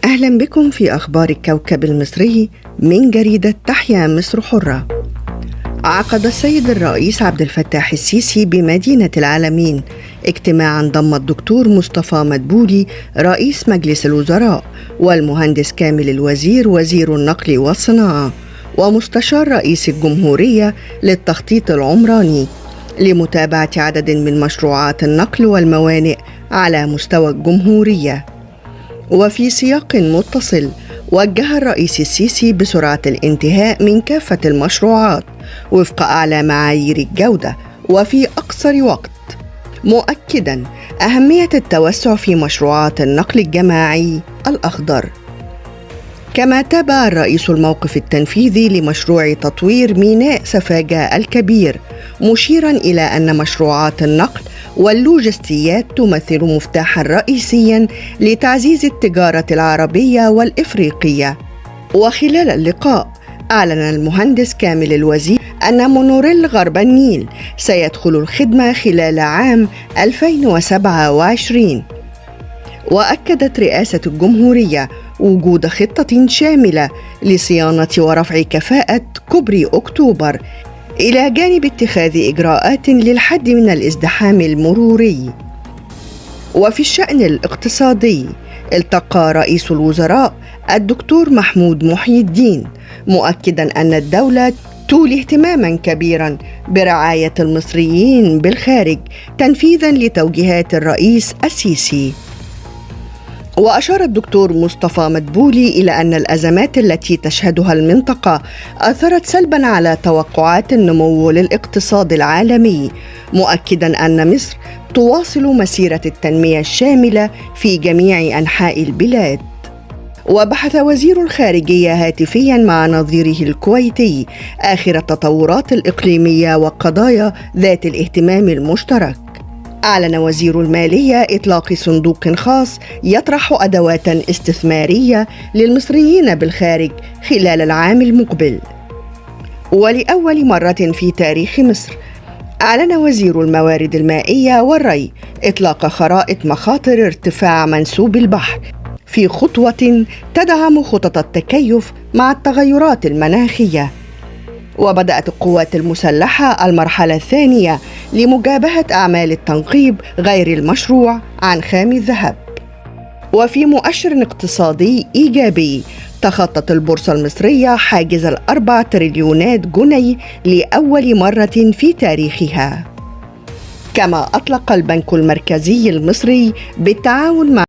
أهلا بكم في أخبار الكوكب المصري من جريدة تحيا مصر حرة. عقد السيد الرئيس عبد الفتاح السيسي بمدينة العالمين اجتماعا ضم الدكتور مصطفى مدبولي رئيس مجلس الوزراء والمهندس كامل الوزير وزير النقل والصناعة ومستشار رئيس الجمهورية للتخطيط العمراني لمتابعة عدد من مشروعات النقل والموانئ على مستوى الجمهورية. وفي سياق متصل وجه الرئيس السيسي بسرعة الانتهاء من كافة المشروعات وفق أعلى معايير الجودة وفي أقصر وقت، مؤكداً أهمية التوسع في مشروعات النقل الجماعي الأخضر. كما تابع الرئيس الموقف التنفيذي لمشروع تطوير ميناء سفاجة الكبير، مشيراً إلى أن مشروعات النقل واللوجستيات تمثل مفتاحاً رئيسياً لتعزيز التجارة العربية والإفريقية. وخلال اللقاء أعلن المهندس كامل الوزير أن مونوريل غرب النيل سيدخل الخدمة خلال عام 2027. وأكدت رئاسة الجمهورية وجود خطة شاملة لصيانة ورفع كفاءة كوبري أكتوبر، إلى جانب اتخاذ إجراءات للحد من الازدحام المروري. وفي الشأن الاقتصادي التقى رئيس الوزراء الدكتور محمود محي الدين، مؤكداً أن الدولة تولي اهتماماً كبيراً برعاية المصريين بالخارج تنفيذاً لتوجيهات الرئيس السيسي. وأشار الدكتور مصطفى مدبولي إلى أن الأزمات التي تشهدها المنطقة أثرت سلباً على توقعات النمو للاقتصاد العالمي، مؤكداً أن مصر تواصل مسيرة التنمية الشاملة في جميع أنحاء البلاد. وبحث وزير الخارجية هاتفياً مع نظيره الكويتي آخر التطورات الإقليمية والقضايا ذات الاهتمام المشترك. أعلن وزير المالية إطلاق صندوق خاص يطرح أدوات استثمارية للمصريين بالخارج خلال العام المقبل. ولأول مرة في تاريخ مصر أعلن وزير الموارد المائية والري إطلاق خرائط مخاطر ارتفاع منسوب البحر في خطوة تدعم خطط التكيف مع التغيرات المناخية. وبدأت القوات المسلحة المرحلة الثانية لمجابهة أعمال التنقيب غير المشروع عن خام الذهب. وفي مؤشر اقتصادي إيجابي تخطت البورصة المصرية حاجز 4 تريليونات جنيه لأول مرة في تاريخها. كما أطلق البنك المركزي المصري بالتعاون مع